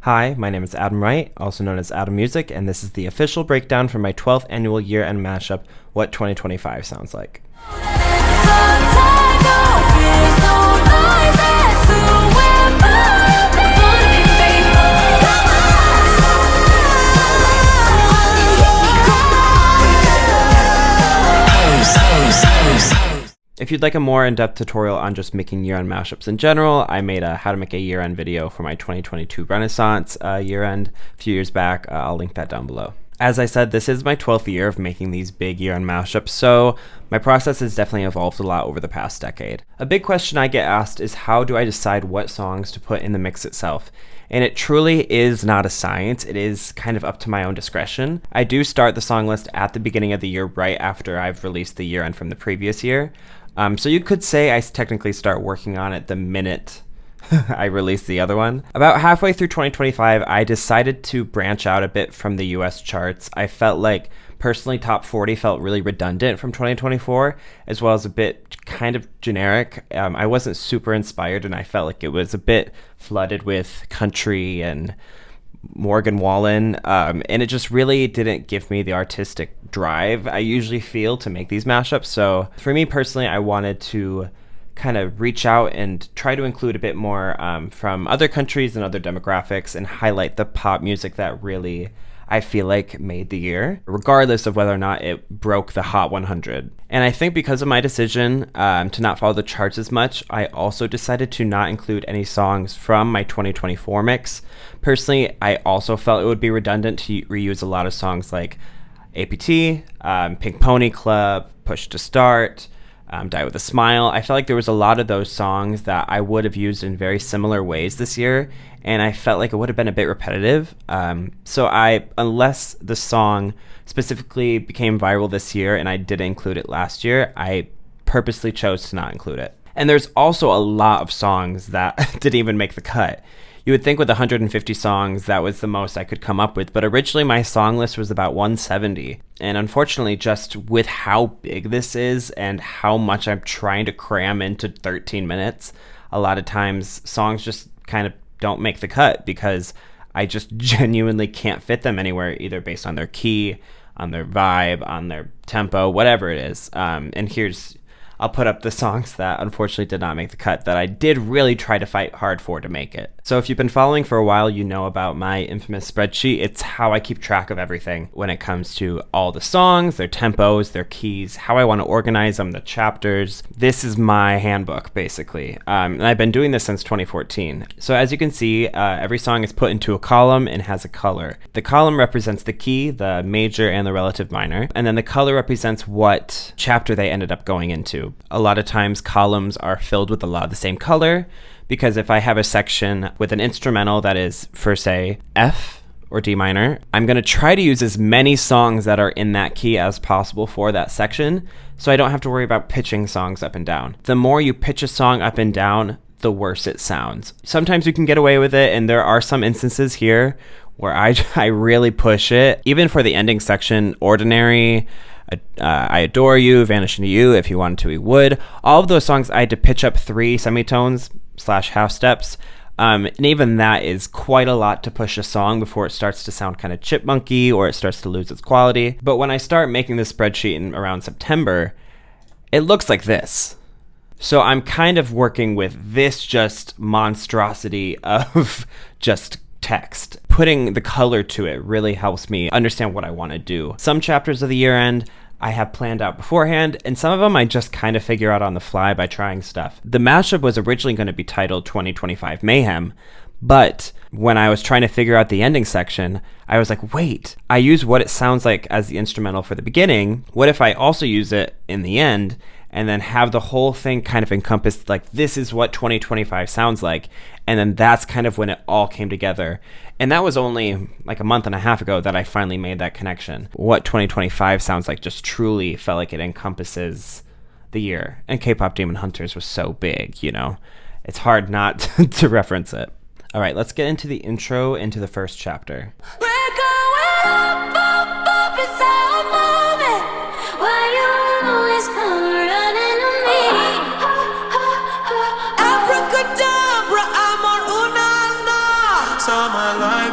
Hi, my name is Adam Wright, also known as Adamusic, and this is the official breakdown for my 12th annual year-end mashup, What 2025 Sounds Like. If you'd like a more in-depth tutorial on just making year-end mashups in general, I made a how to make a year-end video for my 2022 Renaissance year-end a few years back. I'll link that down below. As I said, this is my 12th year of making these big year-end mashups, so my process has definitely evolved a lot over the past decade. A big question I get asked is how do I decide what songs to put in the mix itself? And it truly is not a science. It is kind of up to my own discretion. I do start the song list at the beginning of the year right after I've released the year-end from the previous year. So you could say I technically start working on it the minute I release the other one. About halfway through 2025, I decided to branch out a bit from the US charts. I felt like personally top 40 felt really redundant from 2024, as well as a bit kind of generic. I wasn't super inspired, and I felt like it was a bit flooded with country and Morgan Wallen, and it just really didn't give me the artistic drive I usually feel to make these mashups. So for me personally, I wanted to kind of reach out and try to include a bit more from other countries and other demographics and highlight the pop music that really I feel like made the year, regardless of whether or not it broke the Hot 100. And I think because of my decision to not follow the charts as much, I also decided to not include any songs from my 2024 mix. Personally, I also felt it would be redundant to reuse a lot of songs like APT, Pink Pony Club, Push to Start, Die With a Smile. I felt like there was a lot of those songs that I would have used in very similar ways this year, and I felt like it would have been a bit repetitive. So unless the song specifically became viral this year and I didn't include it last year, I purposely chose to not include it. And there's also a lot of songs that didn't even make the cut. You would think with 150 songs, that was the most I could come up with, but originally my song list was about 170. And unfortunately, just with how big this is and how much I'm trying to cram into 13 minutes, a lot of times songs just kind of don't make the cut because I just genuinely can't fit them anywhere, either based on their key, on their vibe, on their tempo, whatever it is. I'll put up the songs that unfortunately did not make the cut that I did really try to fight hard for to make it. So if you've been following for a while, you know about my infamous spreadsheet. It's how I keep track of everything when it comes to all the songs, their tempos, their keys, how I want to organize them, the chapters. This is my handbook, basically. And I've been doing this since 2014. So as you can see, every song is put into a column and has a color. The column represents the key, the major, and the relative minor. And then the color represents what chapter they ended up going into. A lot of times columns are filled with a lot of the same color, because if I have a section with an instrumental that is for, say, F or D minor, I'm going to try to use as many songs that are in that key as possible for that section, so I don't have to worry about pitching songs up and down. The more you pitch a song up and down, the worse it sounds. Sometimes you can get away with it, and there are some instances here where I really push it. Even for the ending section, Ordinary, I Adore You, Vanish Into You, If You Wanted To, We Would. All of those songs I had to pitch up 3 semitones / half steps. And even that is quite a lot to push a song before it starts to sound kind of chipmunky or it starts to lose its quality. But when I start making this spreadsheet in around September, it looks like this. So I'm kind of working with this just monstrosity of just text. Putting the color to it really helps me understand what I want to do. Some chapters of the year end I have planned out beforehand, and some of them I just kind of figure out on the fly by trying stuff. The mashup was originally going to be titled 2025 Mayhem, but when I was trying to figure out the ending section, I was like, wait, I use what it sounds like as the instrumental for the beginning. What if I also use it in the end and then have the whole thing kind of encompassed, like, this is what 2025 sounds like? And then that's kind of when it all came together. And that was only like a month and a half ago that I finally made that connection. What 2025 sounds like just truly felt like it encompasses the year. And K-Pop Demon Hunters was so big, you know? It's hard not to reference it. All right, let's get into the intro into the first chapter. We're going up, up, up, it's our moment. Why you always come running to me? Abracadabra, I'm on unana. So my life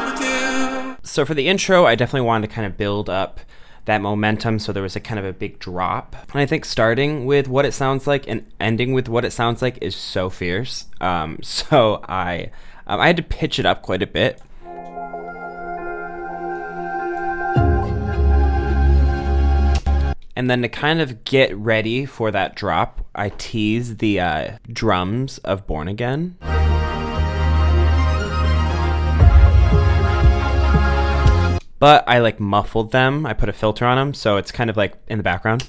So for the intro, I definitely wanted to kind of build up that momentum, so there was a kind of a big drop. And I think starting with what it sounds like and ending with what it sounds like is so fierce. So I had to pitch it up quite a bit. And then to kind of get ready for that drop, I teased the drums of Born Again. But I like muffled them. I put a filter on them, so it's kind of like in the background.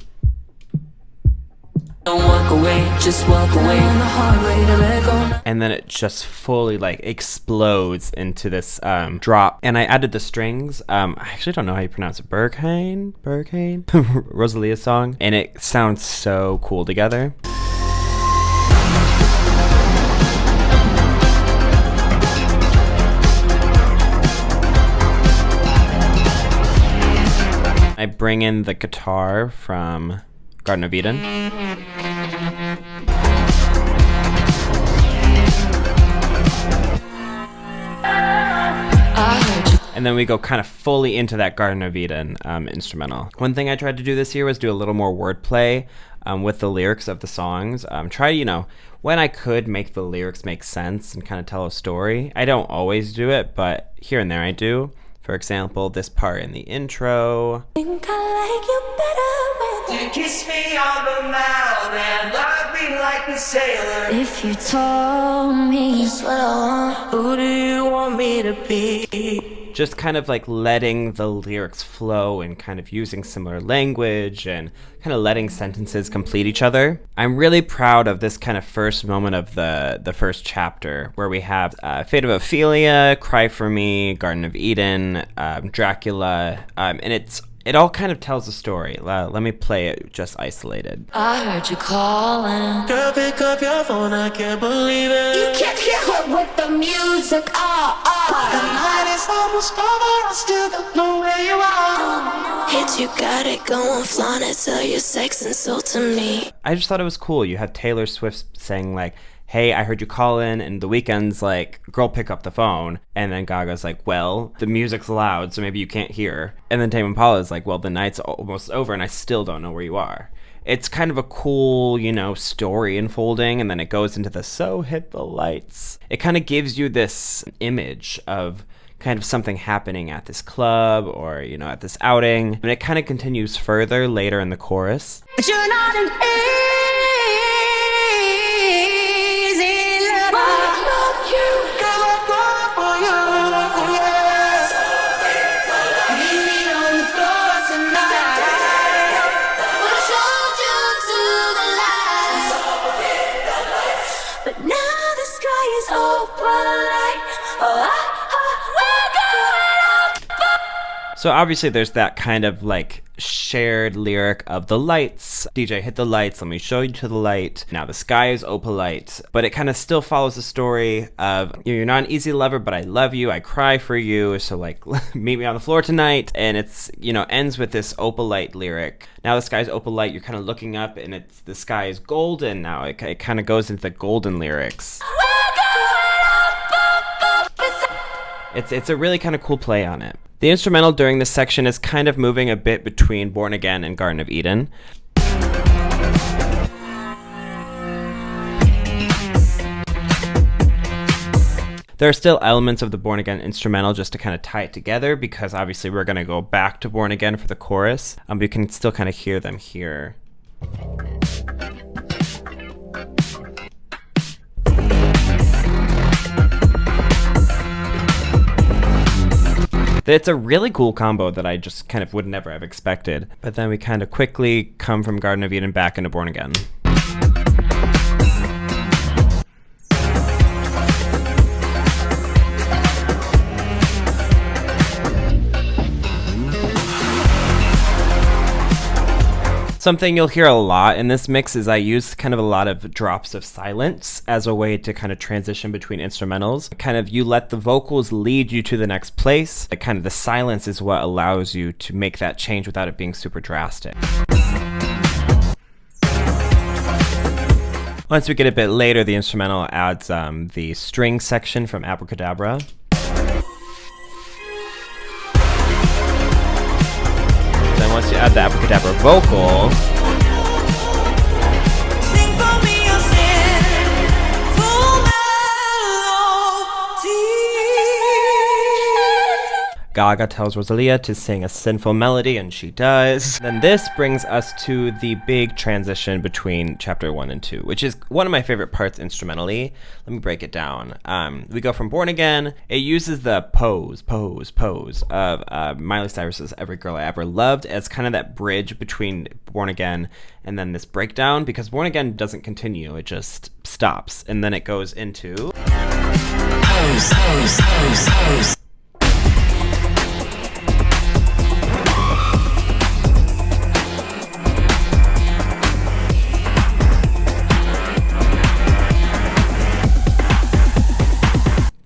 Don't walk away, just walk away on the hard way to let go. And then it just fully like explodes into this drop. And I added the strings. I actually don't know how you pronounce it. Berghain? Rosalia's song. And it sounds so cool together. I bring in the guitar from Garden of Eden. And then we go kind of fully into that Garden of Eden instrumental. One thing I tried to do this year was do a little more wordplay with the lyrics of the songs. Try, when I could, make the lyrics make sense and kind of tell a story. I don't always do it, but here and there I do. For example, this part in the intro. Think I like you better when You kiss me on the mouth and love me like a sailor. if you told me just what I want. Who do you want me to be? Just kind of like letting the lyrics flow and kind of using similar language and kind of letting sentences complete each other. I'm really proud of this kind of first moment of the first chapter, where we have Fate of Ophelia, Cry for Me, Garden of Eden, Dracula, and it all kind of tells a story. Let me play it just isolated. I heard you calling. Girl, pick up your phone, I can't believe it. You can't hear her with the music. The night is almost over, I still don't know where you are. Hit you got it going, flaunt it, tell your sex and soul to me. I just thought it was cool. You have Taylor Swift saying like, hey, I heard you calling, and The Weeknd's like, girl, pick up the phone. And then Gaga's like, well, the music's loud, so maybe you can't hear. And then Tame Impala's like, well, the night's almost over, and I still don't know where you are. It's kind of a cool, story unfolding, and then it goes into the so hit the lights. It kind of gives you this image of kind of something happening at this club or, at this outing. And it kind of continues further later in the chorus. But you're not an easy lover. I love you. Girl, I cry for you, yes. Meet me on the floor tonight. I told you to the lights. But now the sky is open like, we're going up. So obviously there's that kind of like shared lyric of the lights. DJ, hit the lights, let me show you to the light. Now the sky is opalite. But it kind of still follows the story of, you're not an easy lover, but I love you, I cry for you, so like meet me on the floor tonight. And it's, ends with this opalite lyric. Now the sky's opalite, you're kind of looking up and the sky is golden now. It kind of goes into the golden lyrics. It's a really kind of cool play on it. The instrumental during this section is kind of moving a bit between Born Again and Garden of Eden. There are still elements of the Born Again instrumental just to kind of tie it together, because obviously we're going to go back to Born Again for the chorus, but you can still kind of hear them here. It's a really cool combo that I just kind of would never have expected. But then we kind of quickly come from Garden of Eden back into Born Again. Something you'll hear a lot in this mix is I use kind of a lot of drops of silence as a way to kind of transition between instrumentals. Kind of you let the vocals lead you to the next place. Kind of the silence is what allows you to make that change without it being super drastic. Once we get a bit later, the instrumental adds the string section from Abracadabra. have the abracadabra vocal. Sing for me your sinful melody. Gaga tells Rosalia to sing a sinful melody, and she does. Then this brings us to the big transition between chapter 1 and 2, which is one of my favorite parts instrumentally. Let me break it down. We go from Born Again. It uses the pose of Miley Cyrus's Every Girl I Ever Loved as kind of that bridge between Born Again and then this breakdown, because Born Again doesn't continue, it just stops, and then it goes into pose.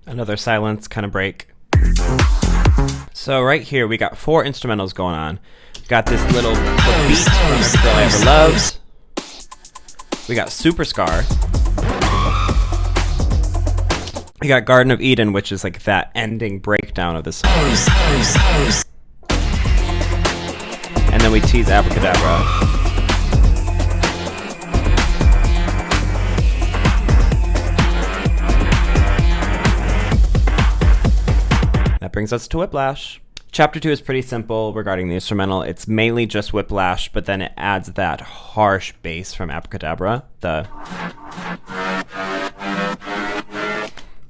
Another silence kind of break. So right here we got 4 instrumentals going on. Got this little beat from Every Girl I Ever Loved. We got Super Scar. We got Garden of Eden, which is like that ending breakdown of the song. And then we tease Abracadabra. That brings us to Whiplash. Chapter 2 is pretty simple regarding the instrumental. It's mainly just Whiplash, but then it adds that harsh bass from Abracadabra.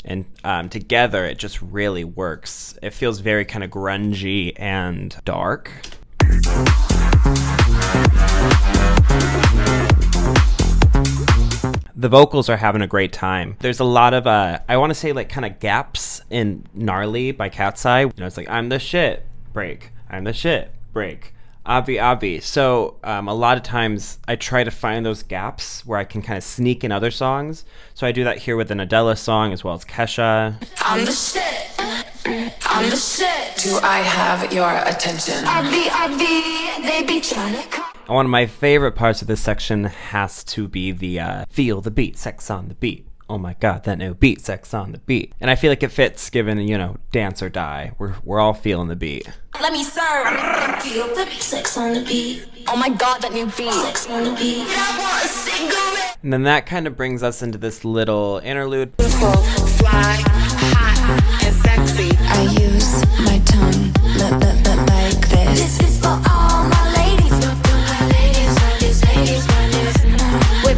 And together it just really works. It feels very kind of grungy and dark. The vocals are having a great time. There's a lot of, I want to say like kind of gaps in Gnarly by Cat's Eye. You know, it's like, I'm the shit, break. I'm the shit, break. Obvi. So a lot of times I try to find those gaps where I can kind of sneak in other songs. So I do that here with an Adele song as well as Kesha. I'm the shit. I'm the shit. Do I have your attention? They be trying to come. One of my favorite parts of this section has to be the feel the beat, sex on the beat. Oh my god, that new beat, sex on the beat. And I feel like it fits given, you know, dance or die. We're all feeling the beat. Let me serve. Feel the beat, sex on the beat. Oh my god, that new beat. Sex on the beat. I want a cigarette. And then that kind of brings us into this little interlude. Beautiful, fly, hot, and sexy. I use my tongue like this. This is for all my ladies.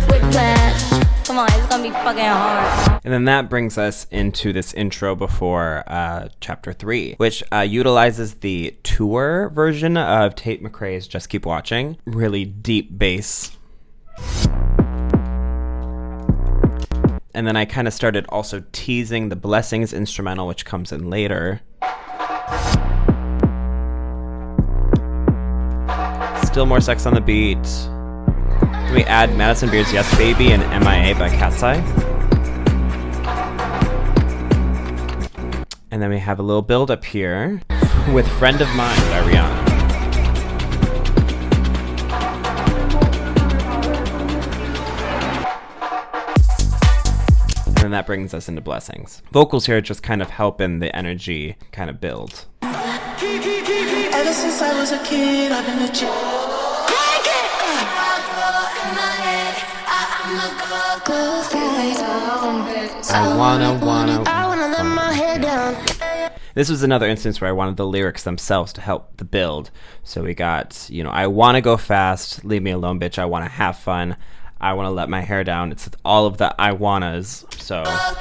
Whiplash. Come on, it's gonna be fucking hard. And then that brings us into this intro before chapter 3, which utilizes the tour version of Tate McRae's Just Keep Watching. Really deep bass. And then I kind of started also teasing the Blessings instrumental, which comes in later. Still more sex on the beat. Then we add Madison Beer's Yes Baby and MIA by Cat's Eye. And then we have a little build up here with Friend of Mine by Rihanna. And then that brings us into Blessings. Vocals here just kind of helping the energy kind of build. Ever since I was a kid, I've been legit. I wanna let my head down. This was another instance where I wanted the lyrics themselves to help the build. So we got, you know, I wanna go fast, leave me alone, bitch, I wanna have fun, I wanna let my hair down. It's all of the I wannas. So I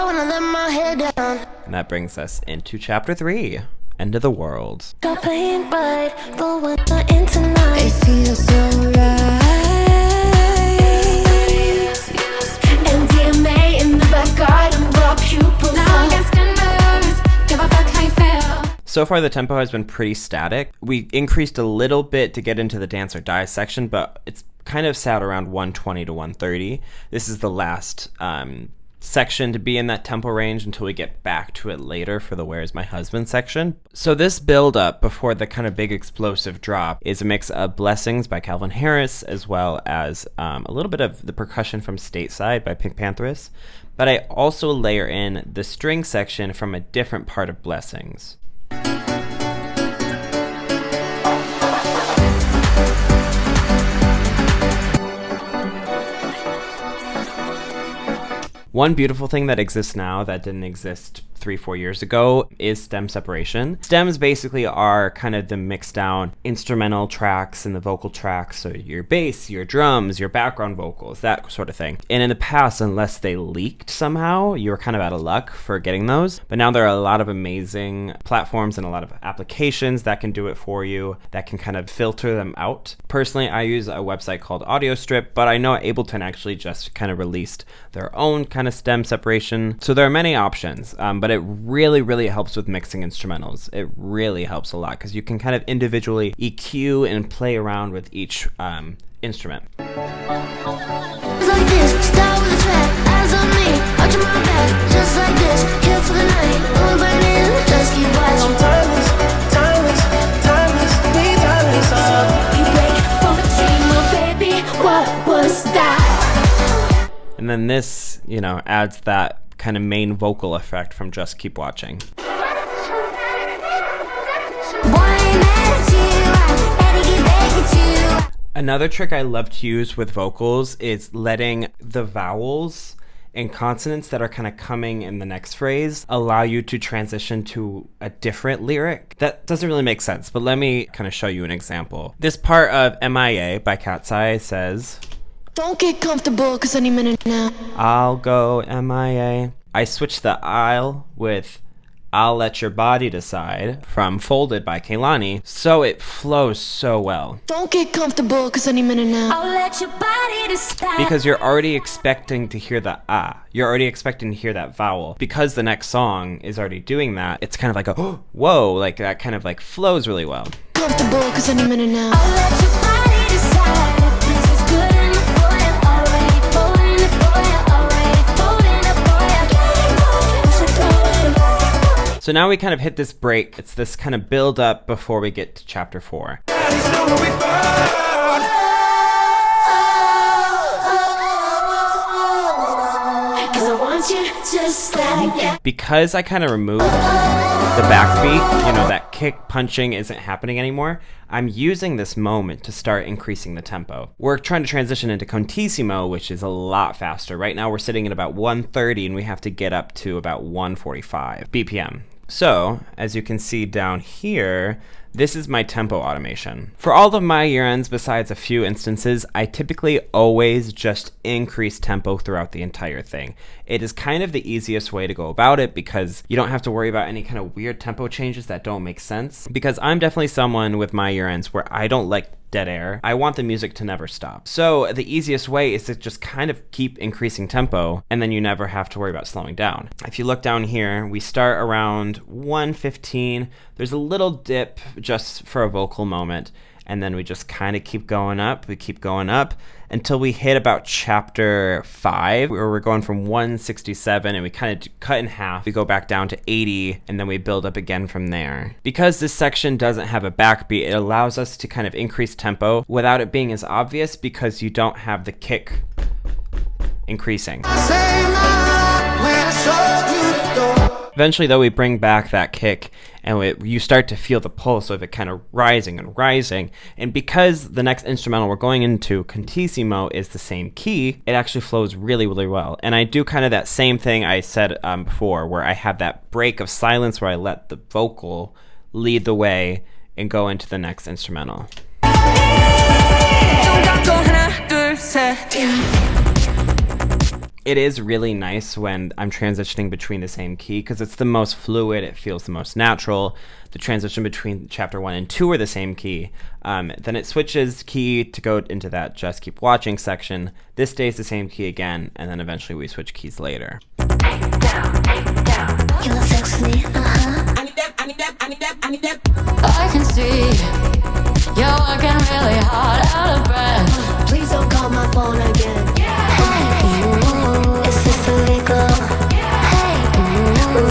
wanna let my head down. and that brings us into chapter 3, End of the World. Stop playing right, but when we're in tonight, it feels so right. MDMA in the back garden, raw pupils. Now I'm against your nerves. Give a fuck how you feel. So far the tempo has been pretty static. We increased a little bit to get into the Dance or Die section, but it's kind of sat around 120 to 130. This is the last section to be in that tempo range until we get back to it later for the Where's My Husband section. So this build up before the kind of big explosive drop is a mix of Blessings by Calvin Harris as well as a little bit of the percussion from Stateside by Pink Pantheress, but I also layer in the string section from a different part of Blessings. One beautiful thing that exists now that didn't exist 3-4 years ago is stem separation. Stems basically are kind of the mixed down instrumental tracks and the vocal tracks, so your bass, your drums, your background vocals, that sort of thing. And in the past, unless they leaked somehow, you were kind of out of luck for getting those. But now there are a lot of amazing platforms and a lot of applications that can do it for you, that can kind of filter them out. Personally, I use a website called AudioStrip, but I know Ableton actually just kind of released their own kind of stem separation. So there are many options, but it really helps with mixing instrumentals. It really helps a lot because you can kind of individually EQ and play around with each instrument. Like this, start with a track, eyes on me, watching my back, just like this, here for the night, we're burning, just keep watching. Timeless, we timeless. We break from a team, oh baby, what was that? And then this, adds that kind of main vocal effect from Just Keep Watching. Another trick I love to use with vocals is letting the vowels and consonants that are kind of coming in the next phrase allow you to transition to a different lyric. That doesn't really make sense, but let me kind of show you an example. This part of MIA by Cat's Eye says, Don't get comfortable, cause any minute now. I'll go MIA. I switched the I'll with I'll Let Your Body Decide from Folded by Kehlani, so it flows so well. Don't get comfortable, cause any minute now. I'll let your body decide. Because you're already expecting to hear the ah. You're already expecting to hear that vowel. Because the next song is already doing that, it's kind of like a whoa, like that kind of like flows really well. Comfortable, cause any minute now. I'll let your body decide if this is good enough for you. Already folding it for you. Already folding it for you. So now we kind of hit this break. It's this kind of build up before we get to chapter 4. Because I kind of removed the backbeat, that kick punching isn't happening anymore, I'm using this moment to start increasing the tempo. We're trying to transition into Contissimo, which is a lot faster. Right now we're sitting at about 130 and we have to get up to about 145 BPM. So, as you can see down here, this is my tempo automation. For all of my year ends, besides a few instances, I typically always just increase tempo throughout the entire thing. It is kind of the easiest way to go about it because you don't have to worry about any kind of weird tempo changes that don't make sense. Because I'm definitely someone with my year ends where I don't like dead air. I want the music to never stop. So the easiest way is to just kind of keep increasing tempo and then you never have to worry about slowing down. If you look down here, we start around 115. There's a little dip just for a vocal moment and then we just kind of keep going up. We keep going up until we hit about chapter 5 where we're going from 167 and we kind of cut in half. We go back down to 80 and then we build up again from there. Because this section doesn't have a backbeat, it allows us to kind of increase tempo without it being as obvious because you don't have the kick increasing. Eventually though, we bring back that kick and you start to feel the pulse of it kind of rising and rising. And because the next instrumental we're going into, Contissimo, is the same key, it actually flows really well. And I do kind of that same thing I said before, where I have that break of silence where I let the vocal lead the way and go into the next instrumental. It is really nice when I'm transitioning between the same key because it's the most fluid, it feels the most natural. The transition between chapter 1 and 2 are the same key. Then it switches key to go into that Just Keep Watching section. This stays the same key again, and then eventually we switch keys later. You look sexy, I need that. I can see you're working really hard, out of breath. please don't call my phone again. Hey, is this illegal? Hey,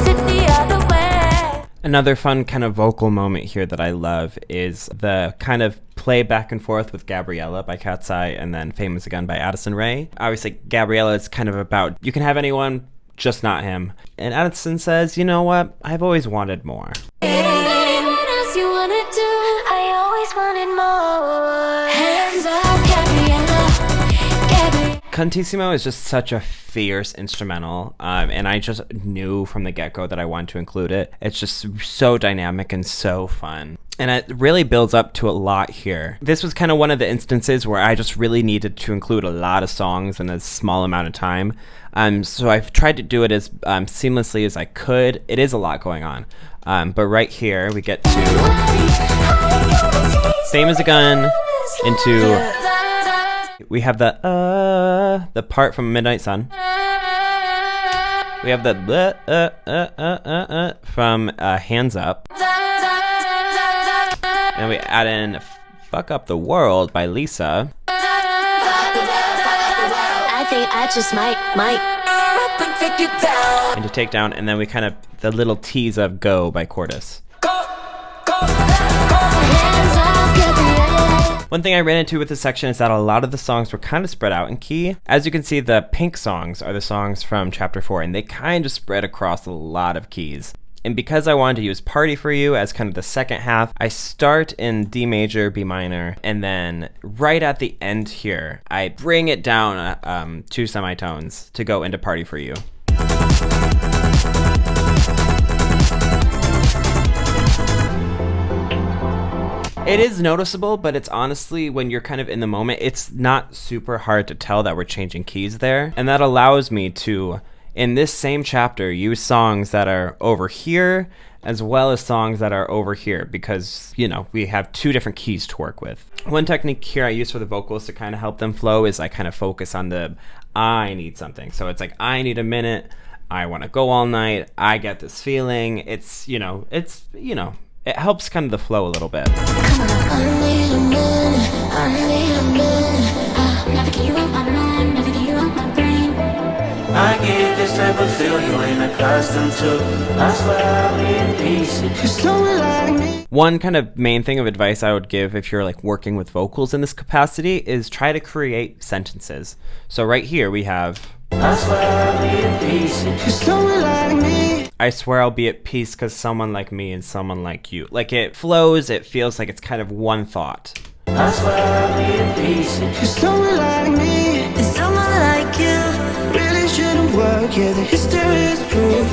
sit the other way. Another fun kind of vocal moment here that I love is the kind of play back and forth with Gabriella by Cat's Eye and then Famous Again by Addison Rae. Obviously, Gabriella is kind of about, you can have anyone, just not him. And Addison says, you know what? I've always wanted more. What else you wanna do? I always wanted more. Hands up, Gabriella. Cantissimo is just such a fierce instrumental, and I just knew from the get-go that I wanted to include it. It's just so dynamic and so fun. And it really builds up to a lot here. This was kind of one of the instances where I just really needed to include a lot of songs in a small amount of time. So I've tried to do it as seamlessly as I could. It is a lot going on. But right here, we get to Same as a Gun into... We have the part from Midnight Sun. We have the from Hands Up. And we add in Fuck Up the World by Lisa. I think I just might. And to take down, and then we kind of, the little tease of Go by Cordis. One thing I ran into with this section is that a lot of the songs were kind of spread out in key. As you can see, the pink songs are the songs from chapter 4, and they kind of spread across a lot of keys. And because I wanted to use Party For You as kind of the second half, I start in D major, B minor, and then right at the end here, I bring it down 2 semitones to go into Party For You. It is noticeable, but it's honestly, when you're kind of in the moment, it's not super hard to tell that we're changing keys there. And that allows me to, in this same chapter, use songs that are over here as well as songs that are over here because, you know, we have 2 different keys to work with. One technique here I use for the vocals to kind of help them flow is I kind of focus on the I need something. So it's like, I need a minute, I want to go all night, I get this feeling. It helps kind of the flow a little bit. I need a minute. Never get you out my mind, never get you out my brain. I get this type of feel you ain't accustomed to. I swear I'll be in pieces. Cause someone like me. One kind of main thing of advice I would give if you're like working with vocals in this capacity is try to create sentences. So right here we have I swear I'll be in pieces. Cause someone like me. I swear I'll be at peace because someone like me and someone like you. Like it flows, it feels like it's kind of one thought. I swear I'll be in pieces. Cause someone like me and someone like you really shouldn't work. Yeah, the history is proof.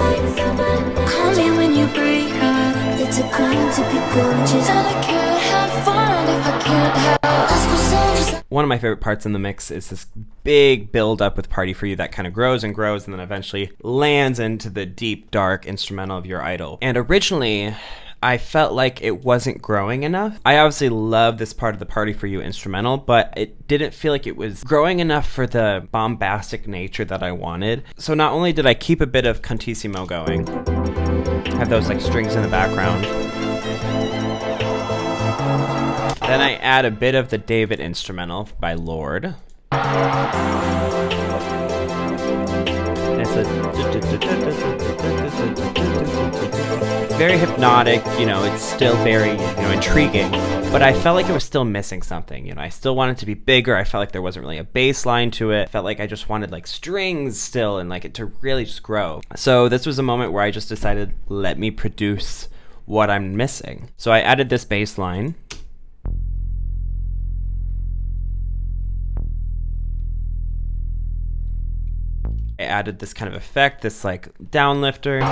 Call me when you break up. It's a crime to be gorgeous. And I can't have fun if I can't have. One of my favorite parts in the mix is this big build up with Party For You that kind of grows and grows and then eventually lands into the deep, dark instrumental of Your Idol. And originally, I felt like it wasn't growing enough. I obviously love this part of the Party For You instrumental, but it didn't feel like it was growing enough for the bombastic nature that I wanted. So not only did I keep a bit of Cantissimo going, have those like strings in the background, then I add a bit of the David instrumental by Lord. It's very hypnotic, you know, it's still very, you know, intriguing, but I felt like it was still missing something, you know, I still wanted it to be bigger, I felt like there wasn't really a bass line to it, I felt like I just wanted like strings still and like it to really just grow. So this was a moment where I just decided, let me produce what I'm missing. So I added this bass line. I added this kind of effect, this like down lifter, which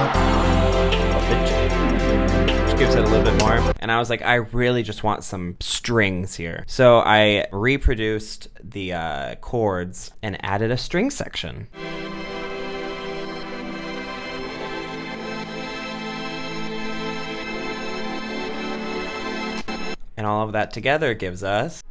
gives it a little bit more. And I was like, I really just want some strings here. So I reproduced the chords and added a string section. And all of that together gives us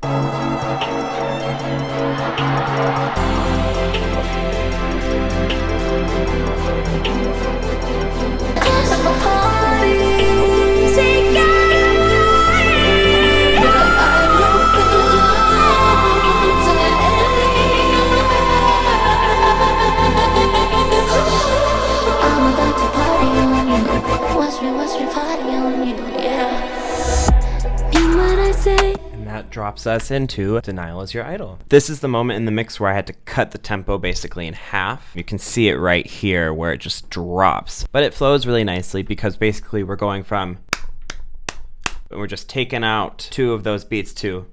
and that drops us into Denial Is Your Idol. This is the moment in the mix where I had to cut the tempo basically in half. You can see it right here where it just drops. But it flows really nicely because basically we're going from, and we're just taking out 2 of those beats to,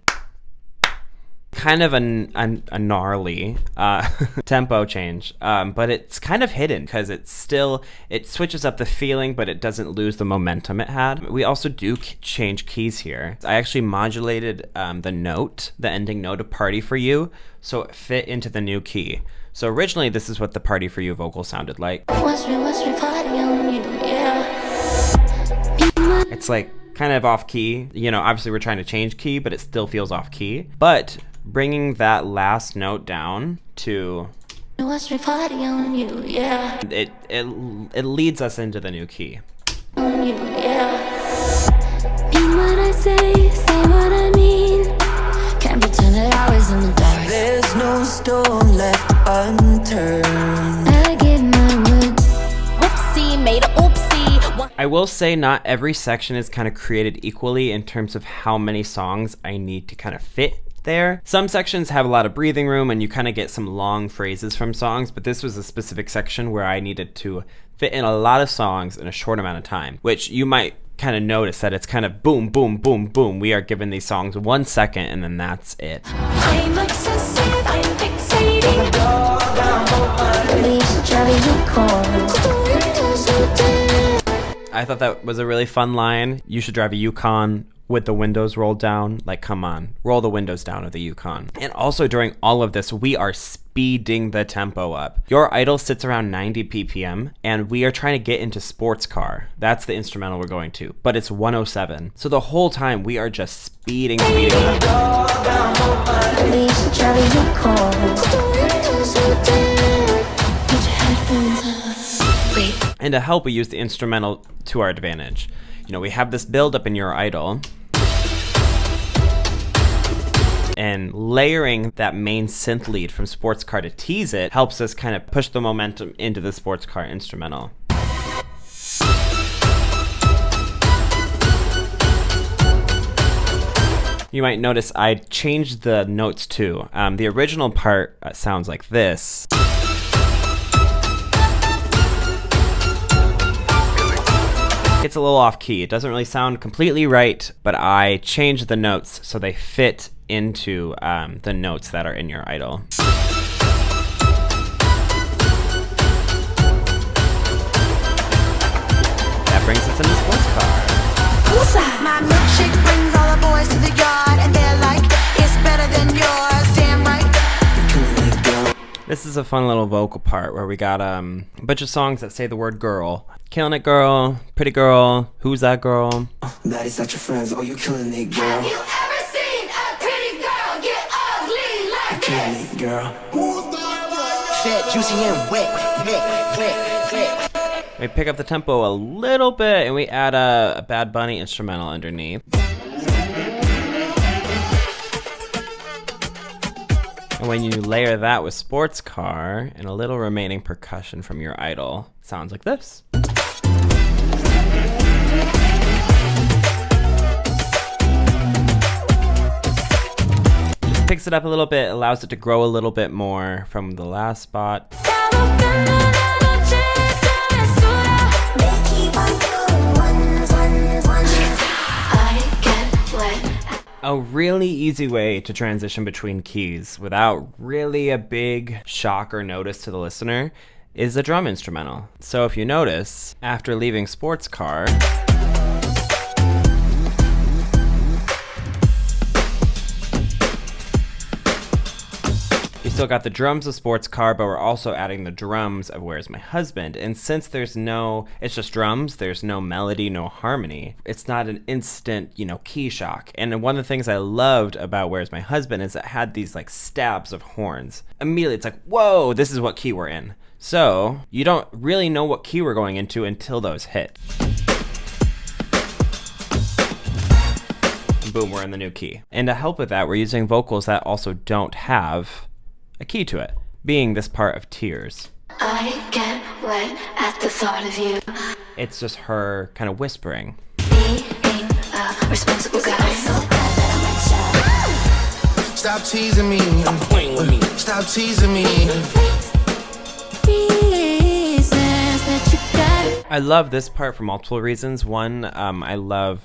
Kind of a gnarly tempo change, but it's kind of hidden because it switches up the feeling, but it doesn't lose the momentum it had. We also do change keys here. I actually modulated the ending note of Party For You, so it fit into the new key. So originally this is what the Party For You vocal sounded like. It's like kind of off key. Obviously we're trying to change key, but it still feels off key. But bringing that last note down to it leads us into the new key. Mean what I say what I mean. Can't pretend that I was in the dark. There's no stone left unturned. I give my word. Whoopsie, made a oopsie. I will say not every section is kind of created equally in terms of how many songs I need to kind of fit there. Some sections have a lot of breathing room and you kind of get some long phrases from songs, but this was a specific section where I needed to fit in a lot of songs in a short amount of time, which you might kind of notice that it's kind of boom, boom, boom, boom. We are giving these songs 1 second and then that's it. I'm obsessive, I'm fixating. Please drive you cold. I thought that was a really fun line. You should drive a Yukon with the windows rolled down. Like, come on, roll the windows down of the Yukon. And also during all of this, we are speeding the tempo up. Your Idol sits around 90 ppm, and we are trying to get into sports car. That's the instrumental we're going to, but it's 107. So the whole time we are just speeding up. Please drive you cold. Put your headphones on. Wait. And to help, we use the instrumental to our advantage. We have this build up in Your Idol, and layering that main synth lead from sports car to tease it helps us kind of push the momentum into the sports car instrumental. You might notice I changed the notes too. The original part sounds like this. It's a little off key. It doesn't really sound completely right, but I changed the notes so they fit into the notes that are in Your Idol. That brings us into sports car. My milkshake brings all the boys to the yard, and they're like, it's better than yours, damn right. This is a fun little vocal part where we got a bunch of songs that say the word girl. Killing it, girl. Pretty girl. Who's that girl? That is not your friends. Oh, you killing it, girl. Have you ever seen a pretty girl get ugly like Killing this? it, girl. Fat, juicy, and wet. We pick up the tempo a little bit and we add a Bad Bunny instrumental underneath. And when you layer that with sports car and a little remaining percussion from Your Idol, sounds like this. Picks it up a little bit, allows it to grow a little bit more from the last spot. A really easy way to transition between keys without really a big shock or notice to the listener is a drum instrumental. So if you notice, after leaving sports car, we still got the drums of sports car, but we're also adding the drums of Where's My Husband. And since it's just drums, there's no melody, no harmony. It's not an instant, key shock. And one of the things I loved about Where's My Husband is it had these like stabs of horns. Immediately it's like, whoa, this is what key we're in. So you don't really know what key we're going into until those hit. And boom, we're in the new key. And to help with that, we're using vocals that also don't have a key to it, being this part of Tears. I get wet at the thought of you. It's just her kind of whispering. Being a responsible guy. Stop teasing me. Stop playing with me. Stop teasing me. Reasons that you got. I love this part for multiple reasons. One, I love,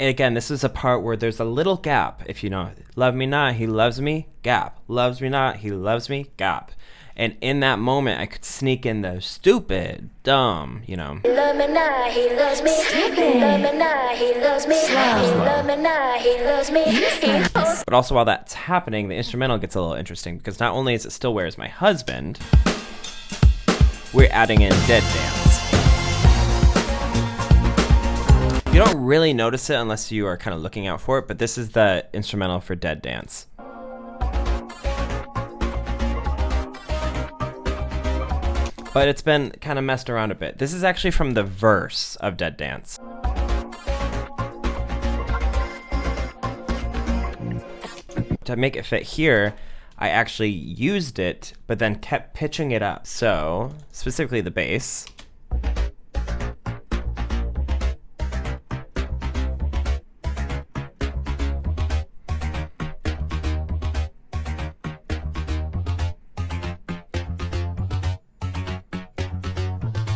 again, this is a part where there's a little gap. If you know, love me not, he loves me, gap. Loves me not, he loves me, gap. And in that moment, I could sneak in the stupid, dumb, you know. Love me now, he loves me. Love me now, he loves me. Love me now, he loves me. But also while that's happening, the instrumental gets a little interesting because not only is it still Where's My Husband, we're adding in Dead Dance. You don't really notice it unless you are kind of looking out for it, but this is the instrumental for Dead Dance. But it's been kind of messed around a bit. This is actually from the verse of Dead Dance. To make it fit here, I actually used it, but then kept pitching it up. So, specifically the bass.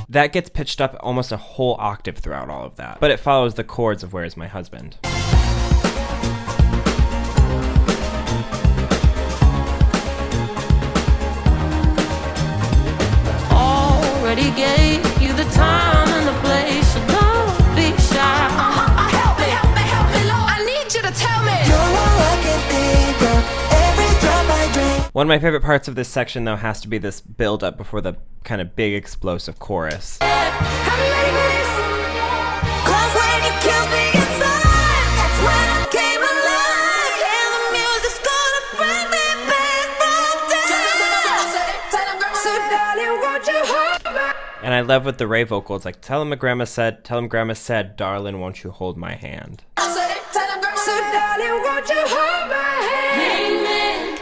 That gets pitched up almost a whole octave throughout all of that. But it follows the chords of Where's My Husband. Already gave you the time and the place, so don't be shy. Help me, Lord. I need you to tell me. You're all I can think of. Every drop I drink. One of my favorite parts of this section, though, has to be this build up before the kind of big explosive chorus. I'm ready for this. 'Cause when you killed me inside, that's when I came alive. And the music's gonna bring me back from death. So darling, won't you hold me? And I love what the Ray vocal is like, tell him grandma said, darling, won't you hold my hand. So darling, won't you hold my hand?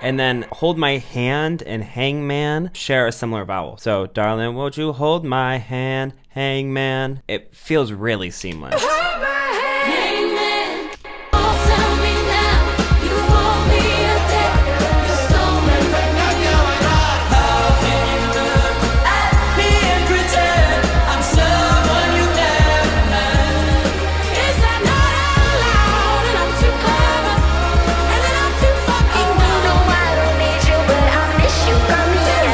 And then hold my hand and hangman share a similar vowel. So, darling, won't you hold my hand, hangman? It feels really seamless. Hold my hand. Oh, tell me now, you hold me a day, you stole me. How can you look at me and pretend I'm someone you never met? Is that not allowed? And I'm too clever, and then I'm too fucking dumb. No, I don't need you, but I miss you. Come here.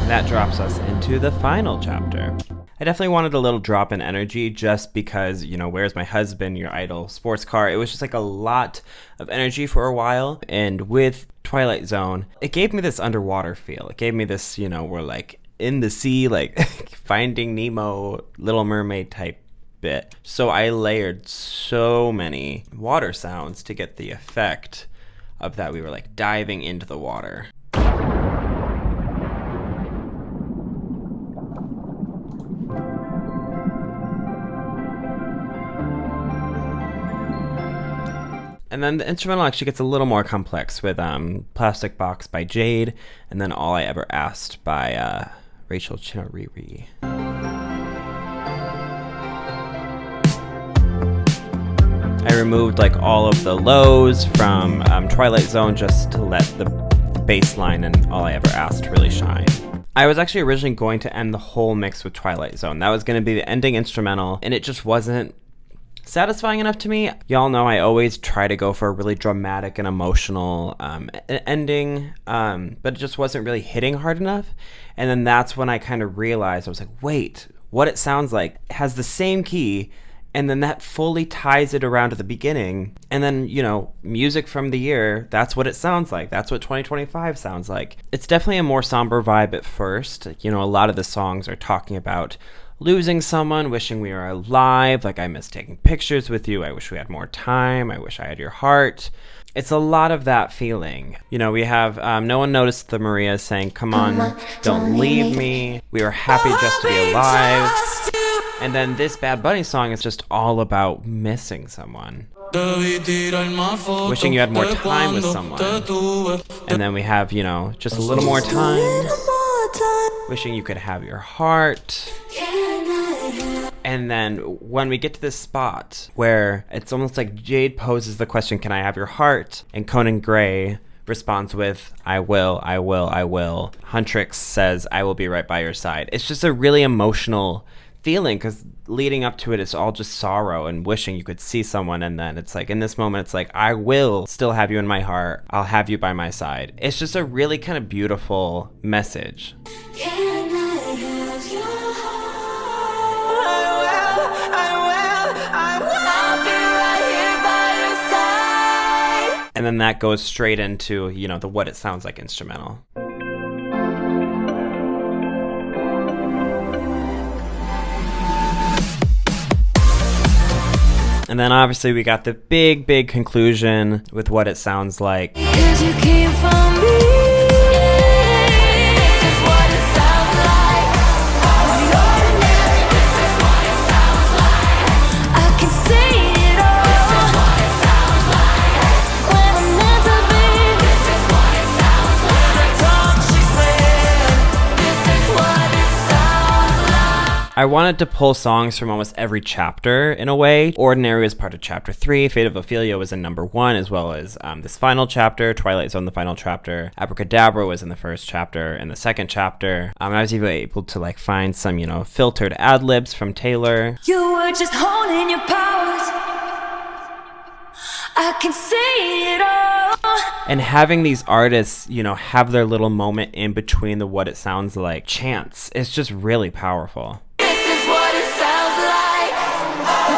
That drops us into the final chapter. I definitely wanted a little drop in energy just because, you know, Where's My Husband, Your Idol, Sports Car. It was just like a lot of energy for a while. And with Twilight Zone, it gave me this underwater feel. It gave me this, you know, we're like in the sea, like Finding Nemo, Little Mermaid type bit. So I layered so many water sounds to get the effect of that we were like diving into the water. And then the instrumental actually gets a little more complex with Plastic Box by Jade, and then All I Ever Asked by Rachel Chinoriri. I removed like all of the lows from Twilight Zone just to let the bass line and All I Ever Asked really shine. I was actually originally going to end the whole mix with Twilight Zone. That was going to be the ending instrumental, and it just wasn't satisfying enough to me. Y'all know I always try to go for a really dramatic and emotional ending, but it just wasn't really hitting hard enough. And then that's when I kind of realized, I was like, wait, what it sounds like has the same key, and then that fully ties it around to the beginning. And then, you know, music from the year, that's what it sounds like. That's what 2025 sounds like. It's definitely a more somber vibe at first. You know, a lot of the songs are talking about losing someone, wishing we were alive, like I miss taking pictures with you, I wish we had more time, I wish I had your heart. It's a lot of that feeling. You know, we have No One Noticed the Maria saying, come on, don't leave me, we were happy just to be alive. And then this Bad Bunny song is just all about missing someone, wishing you had more time with someone. And then we have, you know, just a little more time, wishing you could have your heart. And then when we get to this spot where it's almost like Jade poses the question, can I have your heart? And Conan Gray responds with, I will, I will, I will. Huntrix says, I will be right by your side. It's just a really emotional feeling because leading up to it, it's all just sorrow and wishing you could see someone. And then it's like, in this moment, it's like, I will still have you in my heart. I'll have you by my side. It's just a really kind of beautiful message. Can I have your heart? I'll be right here by your side. And then that goes straight into, you know, the What It Sounds Like instrumental. And then obviously we got the big conclusion with What It Sounds Like. 'Cause you came from me. This is what it sounds like. The ordinary. This is what it sounds like. I can say it all. This is what it sounds like. When I'm meant to be. This is what it sounds like. The tongue she said. This is what it sounds like. I wanted to pull songs from almost every chapter in a way. Ordinary was part of chapter 3, Fate of Ophelia was in number 1, as well as this final chapter, Twilight Zone, the final chapter. Abracadabra was in the first chapter and the second chapter. I was even able to like find some, you know, filtered ad-libs from Taylor. You were just holding your powers. I can say it all. And having these artists, you know, have their little moment in between the What It Sounds Like chants, it's just really powerful. This is what it sounds like.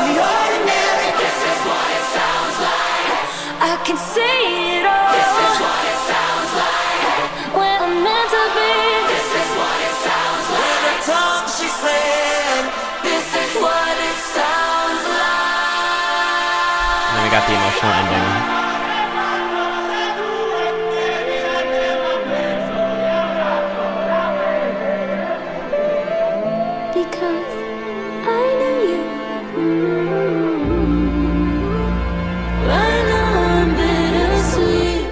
The ordinary. This is what it sounds like. I can say it all. This is what it sounds like. When I'm meant to be. This is what it sounds like. The tongue she said. This is what it sounds like. And then we got the emotional ending. Because I know you. Right now I'm bittersweet.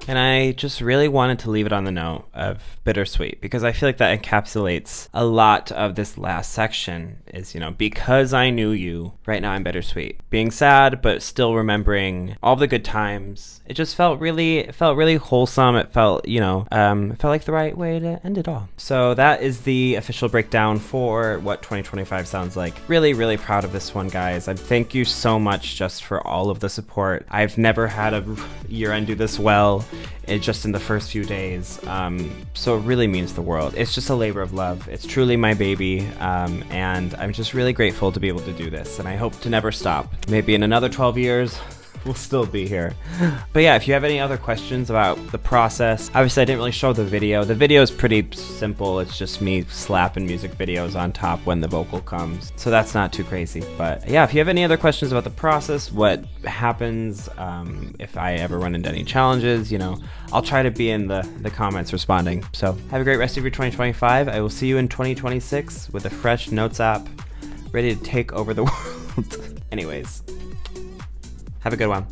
And I just really wanted to leave it on the note of bittersweet because I feel like that encapsulates a lot of this last section is, you know, because I knew you, right now I'm bittersweet. Being sad, but still remembering all the good times. It just felt really wholesome. It felt, you know, it felt like the right way to end it all. So that is the official breakdown for what 2025 sounds like. Really proud of this one, guys. I thank you so much just for all of the support. I've never had a year-end do this well. It's just in the first few days. So it really means the world. It's just a labor of love. It's truly my baby. And I'm just really grateful to be able to do this. And I hope to never stop. Maybe in another 12 years, we'll still be here. But yeah, if you have any other questions about the process, obviously I didn't really show the video. The video is pretty simple. It's just me slapping music videos on top when the vocal comes. So that's not too crazy. But yeah, if you have any other questions about the process, what happens, if I ever run into any challenges, you know, I'll try to be in the comments responding. So have a great rest of your 2025. I will see you in 2026 with a fresh Notes app ready to take over the world. Anyways. Have a good one.